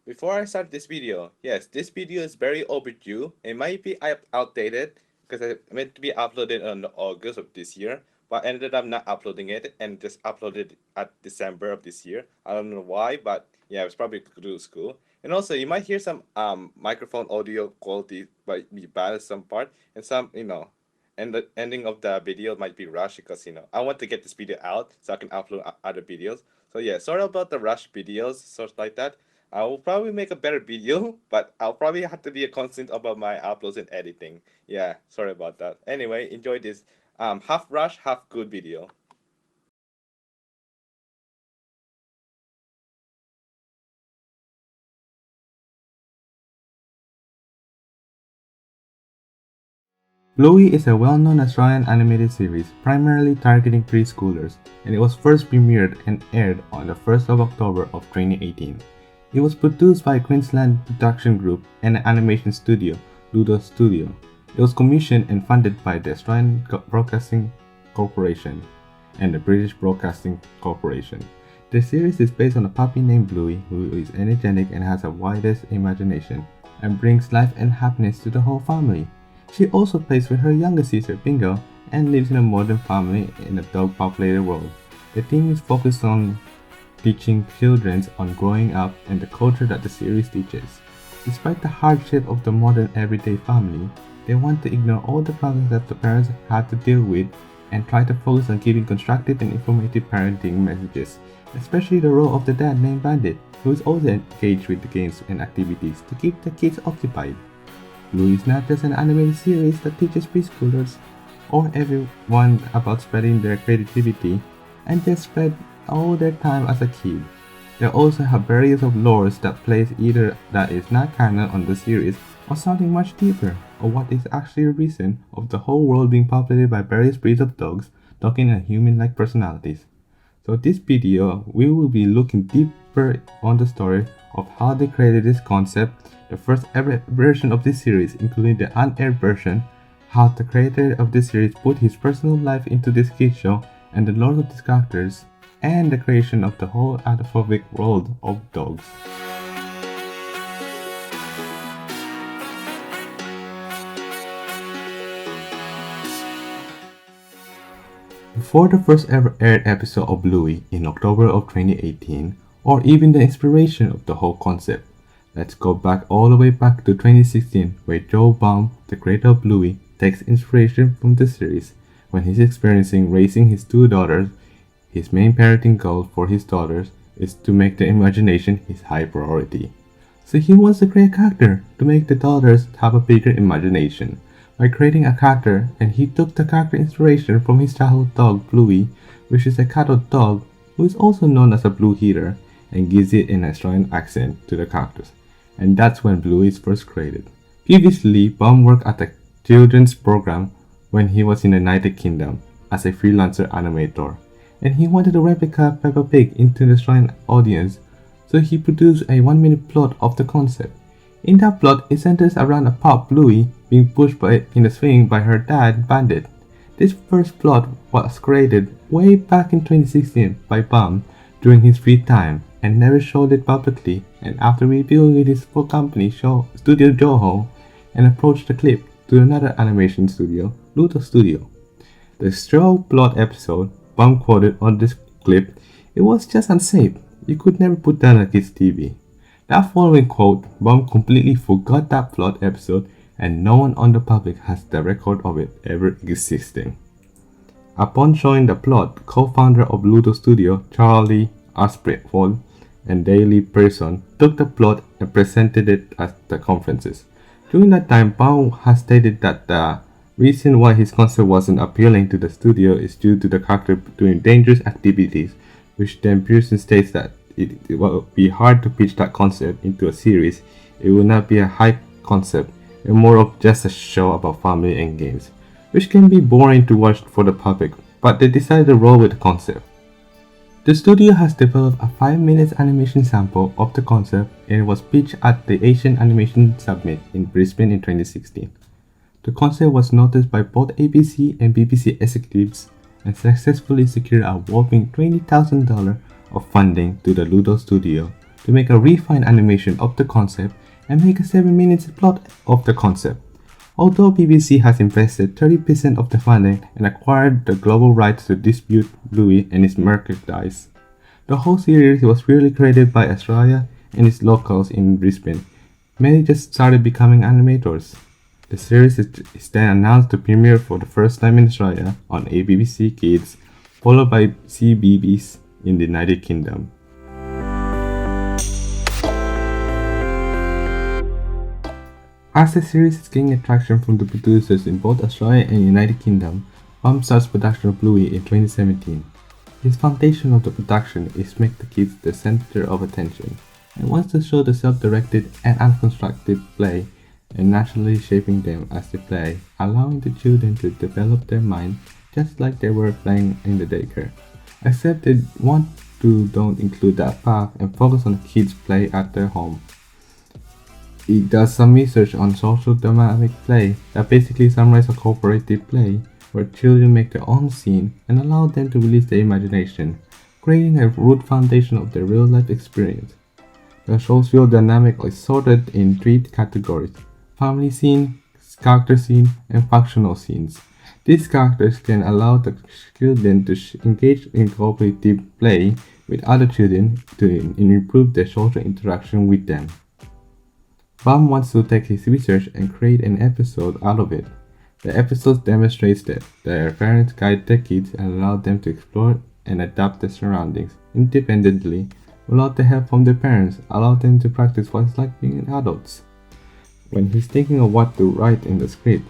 Before I start this video, yes, this video is very overdue. It might be outdated because it meant to be uploaded on August of this year, but I ended up not uploading it and just uploaded at December of this year. I don't know why, but yeah, it's probably to do with school. And also, you might hear some microphone audio quality might be bad at some part, and some and the ending of the video might be rushed because I want to get this video out so I can upload other videos. So yeah, sorry about the rush videos, sort like that. I will probably make a better video, but I'll probably have to be a constant about my uploads and editing. Yeah, sorry about that. Anyway, enjoy this half rush, half good video. Bluey is a well-known Australian animated series primarily targeting preschoolers, and it was first premiered and aired on the 1st of October of 2018. It was produced by Queensland Production Group and an animation studio, Ludo Studio. It was commissioned and funded by the Australian Broadcasting Corporation and the British Broadcasting Corporation. The series is based on a puppy named Bluey who is energetic and has a widest imagination and brings life and happiness to the whole family. She also plays with her younger sister Bingo and lives in a modern family in a dog-populated world. The theme is focused on teaching children on growing up and the culture that the series teaches. Despite the hardship of the modern everyday family, they want to ignore all the problems that the parents have to deal with and try to focus on giving constructive and informative parenting messages, especially the role of the dad named Bandit, who is also engaged with the games and activities to keep the kids occupied. Bluey is not just an animated series that teaches preschoolers or everyone about spreading their creativity and just spread all their time as a kid. They also have various of lores that plays either that is not canon on the series or something much deeper, or what is actually the reason of the whole world being populated by various breeds of dogs talking and human-like personalities. So this video, we will be looking deeper on the story of how they created this concept, the first ever version of this series, including the unaired version, how the creator of this series put his personal life into this kid show, and the lore of these characters, and the creation of the whole anthropomorphic world of dogs. Before the first ever aired episode of Bluey in October of 2018, or even the inspiration of the whole concept, let's go back all the way back to 2016 where Joe Baum, the creator of Bluey, takes inspiration from the series when he's experiencing raising his two daughters. His main parenting goal for his daughters is to make the imagination his high priority. So he wants to create a character to make the daughters have a bigger imagination by creating a character, and he took the character inspiration from his childhood dog Bluey, which is a cattle dog who is also known as a blue heater, and gives it an Australian accent to the characters. And that's when Bluey is first created. Previously, Baum worked at a children's program when he was in the United Kingdom as a freelancer animator, and he wanted to replicate Peppa Pig into the Australian audience, so he produced a 1-minute plot of the concept. In that plot, it centers around a pup, Bluey, being pushed in a swing by her dad, Bandit. This first plot was created way back in 2016 by Baum during his free time and never showed it publicly, and after reviewing with his full company Studio Joho and approached the clip to another animation studio, Ludo Studio. The show plot episode, Baum quoted on this clip, "It was just unsafe. You could never put that on kids' TV." That following quote, Baum completely forgot that plot episode, and no one on the public has the record of it ever existing. Upon showing the plot, co-founder of Ludo Studio, Charlie Asprinwall, and Daily Person took the plot and presented it at the conferences. During that time, Baum has stated that the reason why his concept wasn't appealing to the studio is due to the character doing dangerous activities, which then Pearson states that it will be hard to pitch that concept into a series. It will not be a high concept, and more of just a show about family and games, which can be boring to watch for the public, but they decided to roll with the concept. The studio has developed a 5-minute animation sample of the concept, and it was pitched at the Asian Animation Summit in Brisbane in 2016. The concept was noticed by both ABC and BBC executives and successfully secured a whopping $20,000 of funding to the Ludo Studio to make a refined animation of the concept and make a 7 minutes plot of the concept. Although BBC has invested 30% of the funding and acquired the global rights to distribute Bluey and its merchandise, the whole series was really created by Australia and its locals in Brisbane. Many just started becoming animators. The series is then announced to premiere for the first time in Australia on ABC Kids, followed by CBeebies in the United Kingdom. As the series is gaining attraction from the producers in both Australia and United Kingdom, Bum starts production of Bluey in 2017. His foundation of the production is to make the kids the center of attention, and wants to show the self-directed and unconstructed play and naturally shaping them as they play, allowing the children to develop their mind just like they were playing in the daycare. Except they want to don't include that part and focus on the kids' play at their home. It does some research on social dynamic play that basically summarizes a cooperative play where children make their own scene and allow them to release their imagination, creating a root foundation of their real-life experience. The social dynamic is sorted in 3 categories: family scene, character scene, and functional scenes. These characters can allow the children to engage in cooperative play with other children to improve their social interaction with them. Bum wants to take his research and create an episode out of it. The episode demonstrates that their parents guide their kids and allow them to explore and adapt their surroundings independently without the help from their parents, allow them to practice what it's like being adults. When he's thinking of what to write in the script,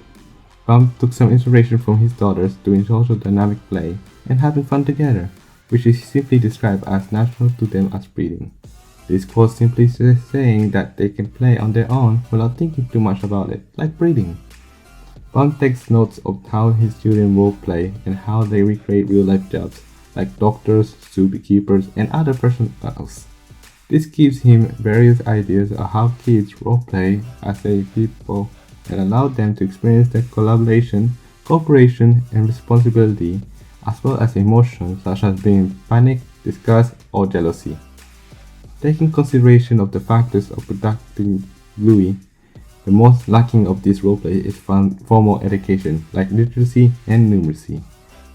Bum took some inspiration from his daughters doing social dynamic play and having fun together, which is simply described as natural to them as breathing. This quote simply saying that they can play on their own without thinking too much about it, like breathing. Bum takes notes of how his children role play and how they recreate real life jobs, like doctors, zookeepers, and other personals. This gives him various ideas of how kids role play as a people and allow them to experience their collaboration, cooperation, and responsibility, as well as emotions such as being panic, disgust, or jealousy. Taking consideration of the factors of producing Bluey, the most lacking of this roleplay is formal education, like literacy and numeracy.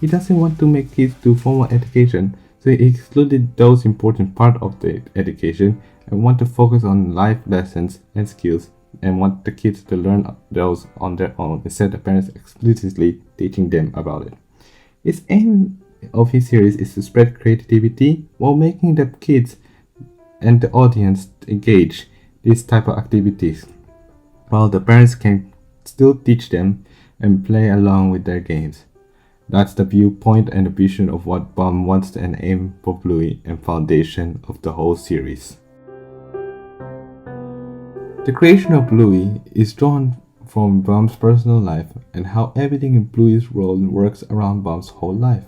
He doesn't want to make kids do formal education, so he excluded those important parts of the education and want to focus on life lessons and skills and want the kids to learn those on their own instead of parents explicitly teaching them about it. His aim of his series is to spread creativity while making the kids and the audience engage these type of activities, while the parents can still teach them and play along with their games. That's the viewpoint and the vision of what Bum wants and aim for Bluey and foundation of the whole series. The creation of Bluey is drawn from Bum's personal life and how everything in Bluey's world works around Bum's whole life.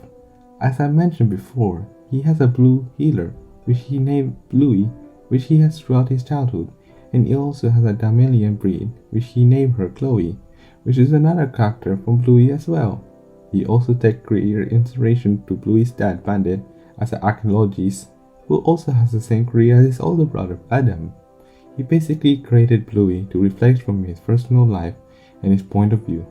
As I mentioned before, he has a blue healer, which he named Bluey, which he has throughout his childhood, and he also has a Damelian breed, which he named her Chloe, which is another character from Bluey as well. He also takes career inspiration to Bluey's dad Bandit as an archaeologist, who also has the same career as his older brother Adam. He basically created Bluey to reflect from his personal life and his point of view.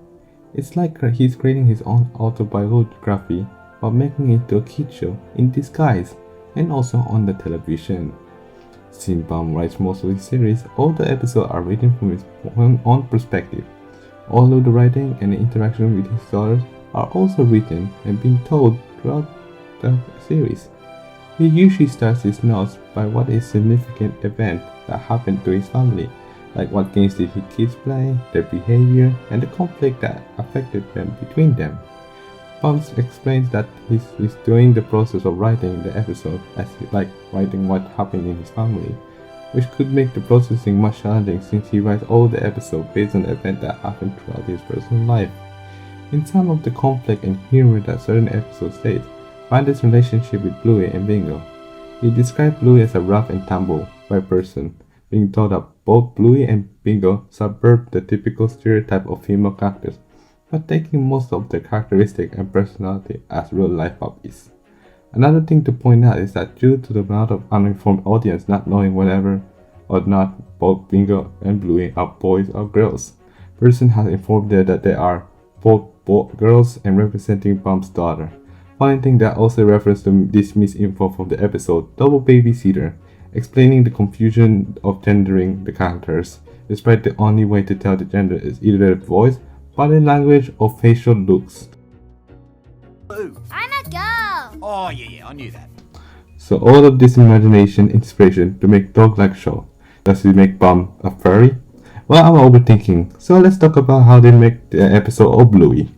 It's like he's creating his own autobiography while making it into a kid show in disguise and also on the television. Since Bum writes most of his series, all the episodes are written from his own perspective. All of the writing and the interaction with his daughters are also written and being told throughout the series. He usually starts his notes by what is a significant event that happened to his family, like what games did his kids play, their behavior, and the conflict that affected them between them. Bum explains that he's doing the process of writing the episode as like writing what happened in his family, which could make the processing much challenging since he writes all the episodes based on the event that happened throughout his personal life. In some of the conflict and humor that certain episodes state, find his relationship with Bluey and Bingo. He described Bluey as a rough and tumble by person, being told that both Bluey and Bingo subvert the typical stereotype of female characters, but taking most of their characteristic and personality as real-life puppies. Another thing to point out is that due to the amount of uninformed audience not knowing whether or not both Bingo and Bluey are boys or girls, Person has informed them that they are both girls and representing Bum's daughter. Funny thing that also referenced to this misinfo from the episode Double Babysitter, explaining the confusion of gendering the characters, despite the only way to tell the gender is either their voice, body language, or facial looks. I'm a girl. Oh, yeah, I knew that. So all of this imagination inspiration to make dog-like show. Does it make Bum a furry? Well, I'm overthinking, so let's talk about how they make the episode of Bluey.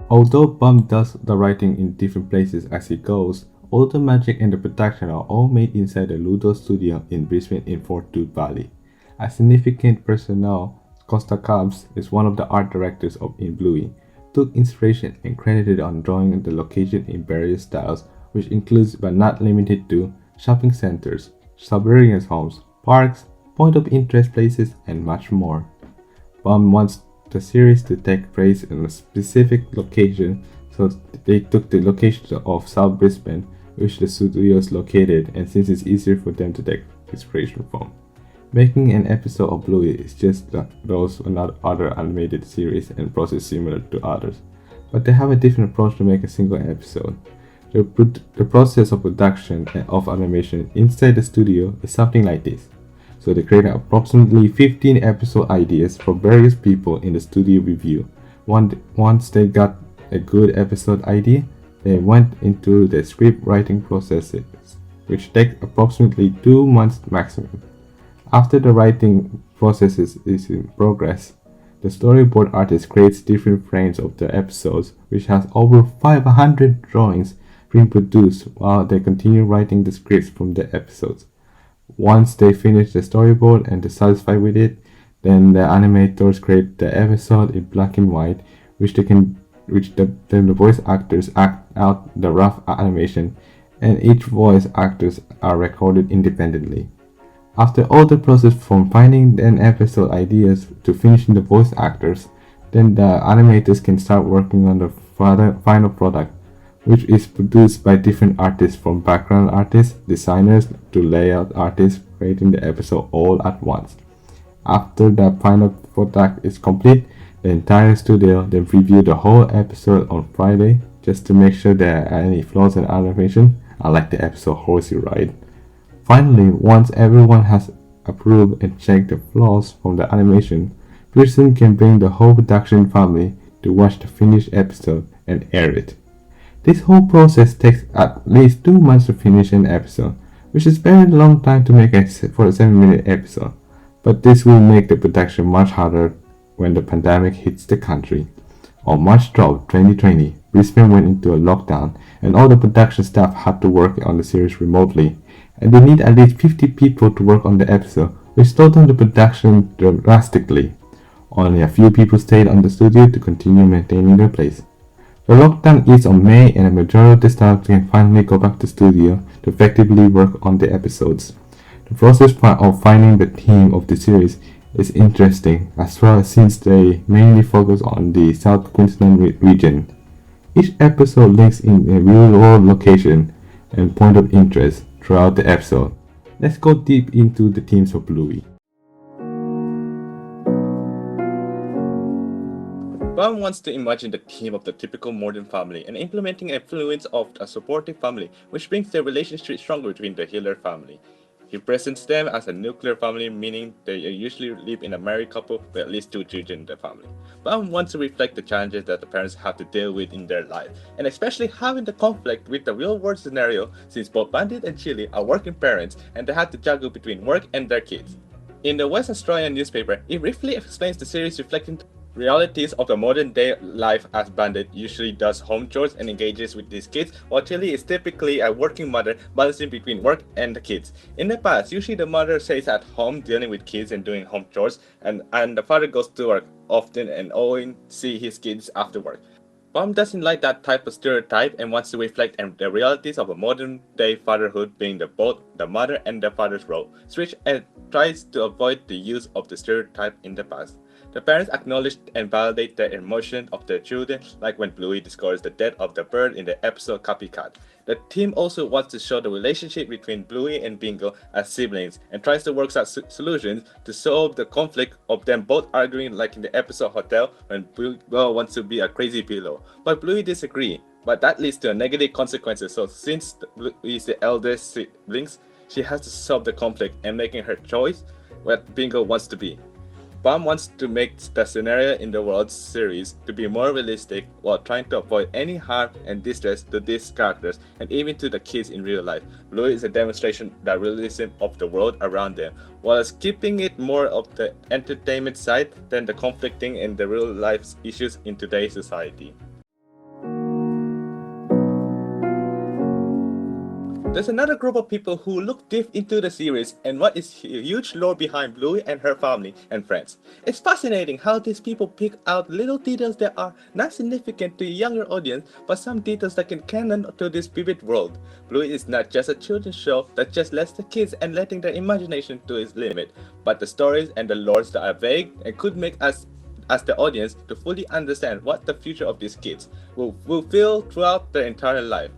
Although Bum does the writing in different places as he goes, all the magic and the production are all made inside the Ludo studio in Brisbane in Fort Tooth Valley. A significant personnel, Costa Cubs is one of the art directors of In Bluey, took inspiration and credited on drawing the location in various styles, which includes but not limited to shopping centers, suburban homes, parks, point of interest places, and much more. Bum wants the series to take place in a specific location, so they took the location of South Brisbane, which the studio is located, and since it's easier for them to take inspiration from. Making an episode of Bluey is just like those other animated series and process similar to others, but they have a different approach to make a single episode. The process of production of animation inside the studio is something like this. So they created approximately 15 episode ideas for various people in the studio review. Once they got a good episode idea, they went into the script writing processes, which take approximately 2 months maximum. After the writing process is in progress, the storyboard artist creates different frames of the episodes, which has over 500 drawings being produced while they continue writing the scripts from the episodes. Once they finish the storyboard and they're satisfied with it, then the animators create the episode in black and white, then the voice actors act out the rough animation, and each voice actors are recorded independently. After all the process from finding an episode ideas to finishing the voice actors, then the animators can start working on the final product, which is produced by different artists from background artists, designers to layout artists, creating the episode all at once. After the final product is complete, the entire studio then review the whole episode on Friday just to make sure there are any flaws in animation, unlike the episode Horsey Ride. Finally, once everyone has approved and checked the flaws from the animation, Pearson can bring the whole production family to watch the finished episode and air it. This whole process takes at least 2 months to finish an episode, which is very long time to make for a 7-minute episode, but this will make the production much harder when the pandemic hits the country. On March 12, 2020, Brisbane went into a lockdown and all the production staff had to work on the series remotely, and they need at least 50 people to work on the episode, which slowed down the production drastically. Only a few people stayed on the studio to continue maintaining their place. The lockdown is on May and a majority of the staff can finally go back to the studio to effectively work on the episodes. The process of finding the theme of the series is interesting as well, since they mainly focus on the South Queensland region. Each episode links in a real-world location and point of interest throughout the episode. Let's go deep into the themes of Bluey. Bum wants to imagine the theme of the typical modern family and implementing influence of a supportive family, which brings the relationship stronger between the Hiller family. He presents them as a nuclear family, meaning they usually live in a married couple with at least 2 children in the family. Bum wants to reflect the challenges that the parents have to deal with in their life, and especially having the conflict with the real-world scenario, since both Bandit and Chili are working parents and they have to juggle between work and their kids. In the West Australian newspaper, it briefly explains the series reflecting realities of the modern day life, as Bandit usually does home chores and engages with his kids, while Chili is typically a working mother balancing between work and the kids. In the past, usually the mother stays at home dealing with kids and doing home chores, and the father goes to work often and only see his kids after work. Bum doesn't like that type of stereotype and wants to reflect the realities of a modern day fatherhood, being both the mother and the father's role, which tries to avoid the use of the stereotype in the past. The parents acknowledge and validate the emotion of their children, like when Bluey discovers the death of the bird in the episode Copycat. The team also wants to show the relationship between Bluey and Bingo as siblings and tries to work out solutions to solve the conflict of them both arguing, like in the episode Hotel when Bingo wants to be a crazy pillow. But Bluey disagrees, but that leads to negative consequences. So since Bluey is the eldest siblings, she has to solve the conflict and making her choice what Bingo wants to be. Bam wants to make the scenario in the World Series to be more realistic while trying to avoid any harm and distress to these characters and even to the kids in real life. Bluey is a demonstration of the realism of the world around them, while keeping it more of the entertainment side than the conflicting and the real life issues in today's society. There's another group of people who look deep into the series and what is huge lore behind Bluey and her family and friends. It's fascinating how these people pick out little details that are not significant to a younger audience, but some details that can canon to this vivid world. Bluey is not just a children's show that just lets the kids and letting their imagination to its limit, but the stories and the lores that are vague and could make us as the audience to fully understand what the future of these kids will feel throughout their entire life.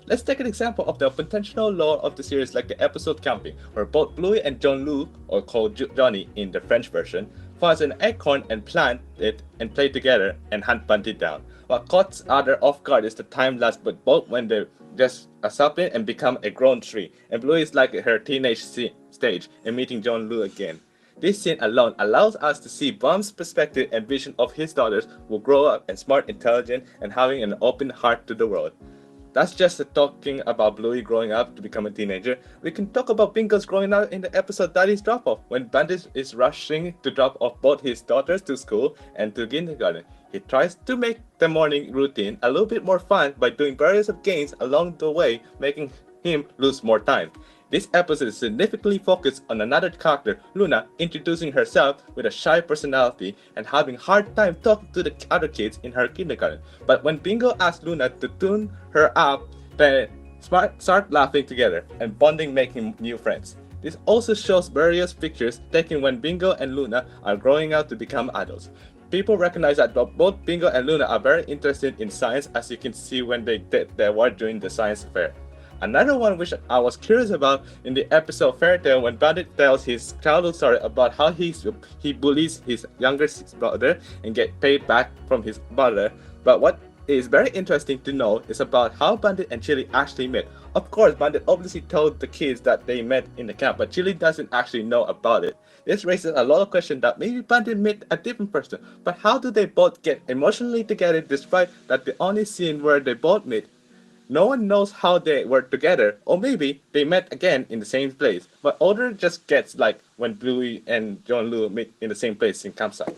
Let's take an example of the potential lore of the series like the episode Camping, where both Bluey and Jean-Luc, or called Johnny in the French version, finds an acorn and plant it and play together and hunt Bandit down. What caught others off guard is the time lapse, but both when they just a sapling and become a grown tree, and Bluey is like her teenage stage and meeting Jean-Luc again. This scene alone allows us to see Bum's perspective and vision of his daughters will grow up and smart, intelligent, and having an open heart to the world. That's just talking about Bluey growing up to become a teenager. We can talk about Bingo's growing up in the episode Daddy's Drop Off, when Bandit is rushing to drop off both his daughters to school and to kindergarten. He tries to make the morning routine a little bit more fun by doing various of games along the way, making him lose more time. This episode is significantly focused on another character, Luna, introducing herself with a shy personality and having a hard time talking to the other kids in her kindergarten. But when Bingo asks Luna to tune her up, they start laughing together and bonding, making new friends. This also shows various pictures taken when Bingo and Luna are growing up to become adults. People recognize that both Bingo and Luna are very interested in science, as you can see when they did their work during the science fair. Another one which I was curious about in the episode Fairy Tale, when Bandit tells his childhood story about how he bullies his younger brother and get paid back from his brother. But what is very interesting to know is about how Bandit and Chili actually met. Of course, Bandit obviously told the kids that they met in the camp, but Chili doesn't actually know about it. This raises a lot of questions that maybe Bandit met a different person, but how do they both get emotionally together despite that the only scene where they both meet? No one knows how they were together, or maybe they met again in the same place. But order just gets like when Bluey and Jean-Luc meet in the same place in campsite.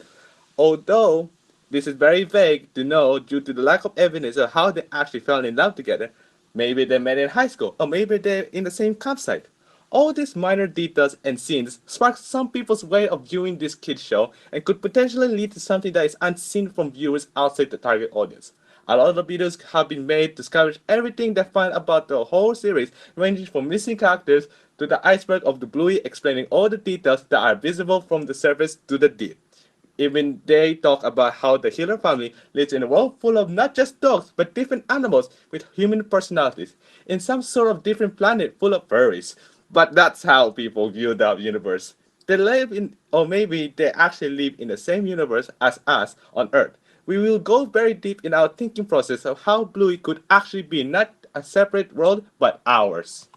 Although this is very vague to know due to the lack of evidence of how they actually fell in love together. Maybe they met in high school, or maybe they're in the same campsite. All these minor details and scenes spark some people's way of viewing this kids show and could potentially lead to something that is unseen from viewers outside the target audience. A lot of videos have been made to scavenge everything they find about the whole series, ranging from missing characters to the iceberg of the Bluey, explaining all the details that are visible from the surface to the deep. Even they talk about how the Healer family lives in a world full of not just dogs, but different animals with human personalities, in some sort of different planet full of furries. But that's how people view the universe. They live in, or maybe they actually live in the same universe as us on Earth. We will go very deep in our thinking process of how Bluey could actually be not a separate world, but ours.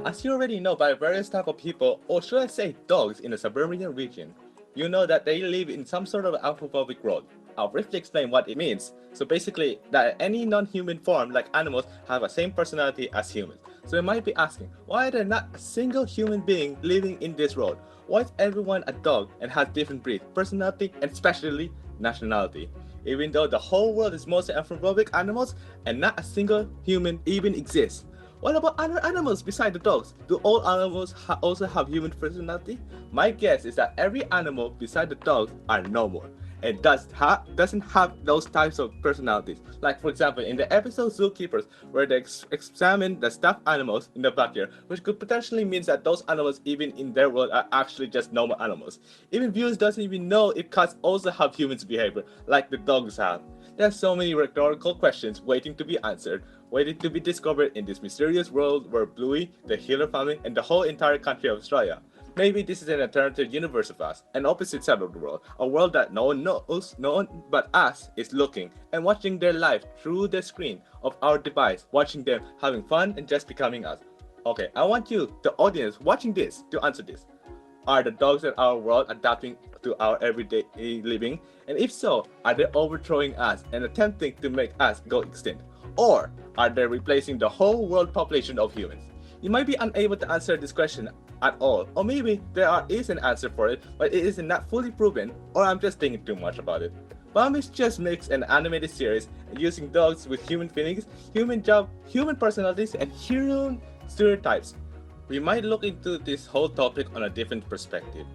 As you already know by various type of people, or should I say dogs in the suburban region, you know that they live in some sort of anthropomorphic world. I'll briefly explain what it means. So basically, that any non-human form like animals have the same personality as humans. So you might be asking, why are there not a single human being living in this world? Why is everyone a dog and has different breed, personality, and especially nationality? Even though the whole world is mostly anthropomorphic animals and not a single human even exists. What about other animals besides the dogs? Do all animals also have human personality? My guess is that every animal besides the dogs are normal. and doesn't have those types of personalities. Like for example, in the episode Zookeepers, where they examine the stuffed animals in the backyard, which could potentially mean that those animals, even in their world, are actually just normal animals. Even viewers doesn't even know if cats also have humans' behavior, like the dogs have. There are so many rhetorical questions waiting to be answered, waiting to be discovered in this mysterious world where Bluey, the Healer family, and the whole entire country of Australia. Maybe this is an alternative universe of us, an opposite side of the world, a world that no one knows, no one but us is looking and watching their life through the screen of our device, watching them having fun and just becoming us. Okay, I want you, the audience watching this, to answer this. Are the dogs in our world adapting to our everyday living? And if so, are they overthrowing us and attempting to make us go extinct? Or are they replacing the whole world population of humans? You might be unable to answer this question at all, or maybe is an answer for it, but it is not fully proven, or I'm just thinking too much about it. Bummies just makes an animated series using dogs with human feelings, human personalities, and human stereotypes. We might look into this whole topic on a different perspective.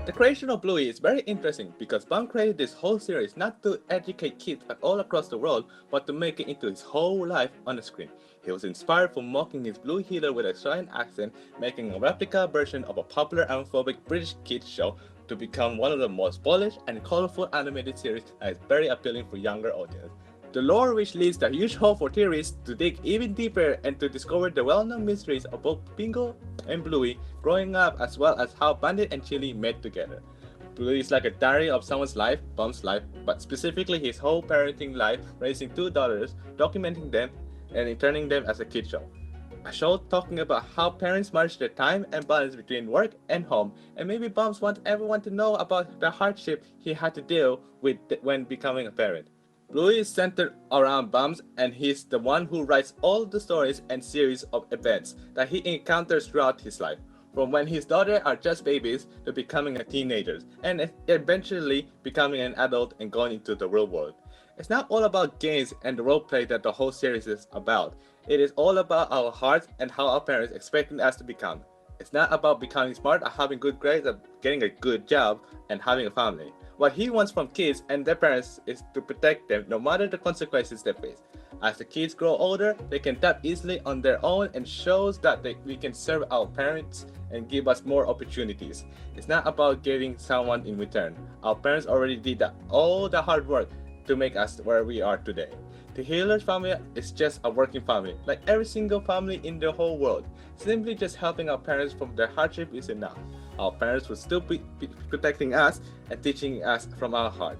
The creation of Bluey is very interesting because Bum created this whole series not to educate kids all across the world, but to make it into his whole life on the screen. He was inspired from mocking his Blue Healer with an Australian accent, making a replica version of a popular anthropomorphic British kids show to become one of the most polished and colorful animated series that is very appealing for younger audience. The lore which leaves a huge hole for theorists to dig even deeper and to discover the well-known mysteries of both Bingo and Bluey growing up, as well as how Bandit and Chili met together. Bluey is like a diary of someone's life, Bum's life, but specifically his whole parenting life, raising two daughters, documenting them, and turning them as a kid show. A show talking about how parents manage their time and balance between work and home, and maybe Bums wants everyone to know about the hardship he had to deal with when becoming a parent. Bluey is centered around Bums, and he's the one who writes all the stories and series of events that he encounters throughout his life, from when his daughters are just babies to becoming a teenager, and eventually becoming an adult and going into the real world. It's not all about games and the roleplay that the whole series is about. It is all about our hearts and how our parents expecting us to become. It's not about becoming smart or having good grades or getting a good job and having a family. What he wants from kids and their parents is to protect them no matter the consequences they face. As the kids grow older, they can tap easily on their own and shows that we can serve our parents and give us more opportunities. It's not about getting someone in return. Our parents already did all the hard work to make us where we are today. The Healer's family is just a working family, like every single family in the whole world. Simply just helping our parents from their hardship is enough. Our parents will still be protecting us and teaching us from our heart.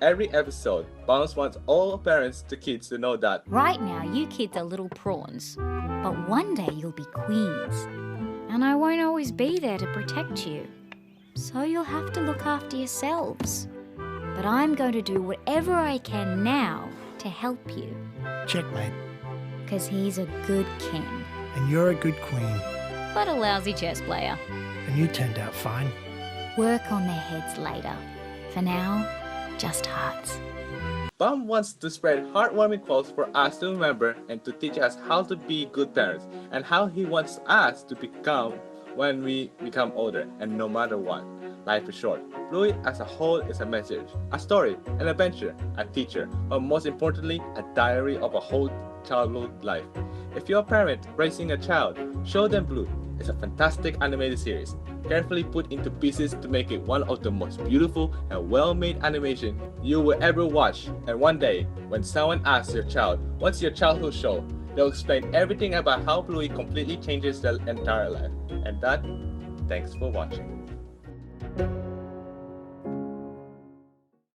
Every episode, Bounce wants all parents to kids to know that right now you kids are little prawns, but one day you'll be queens. And I won't always be there to protect you. So you'll have to look after yourselves. But I'm going to do whatever I can now to help you. Checkmate. Because he's a good king. And you're a good queen. But a lousy chess player. And you turned out fine. Work on their heads later. For now, just hearts. Bum wants to spread heartwarming quotes for us to remember and to teach us how to be good parents and how he wants us to become when we become older and no matter what. Life is short. Bluey as a whole is a message, a story, an adventure, a teacher, but most importantly, a diary of a whole childhood life. If you're a parent raising a child, show them Bluey. It's a fantastic animated series, carefully put into pieces to make it one of the most beautiful and well-made animation you will ever watch. And one day, when someone asks your child, what's your childhood show? They'll explain everything about how Bluey completely changes their entire life. And that, thanks for watching.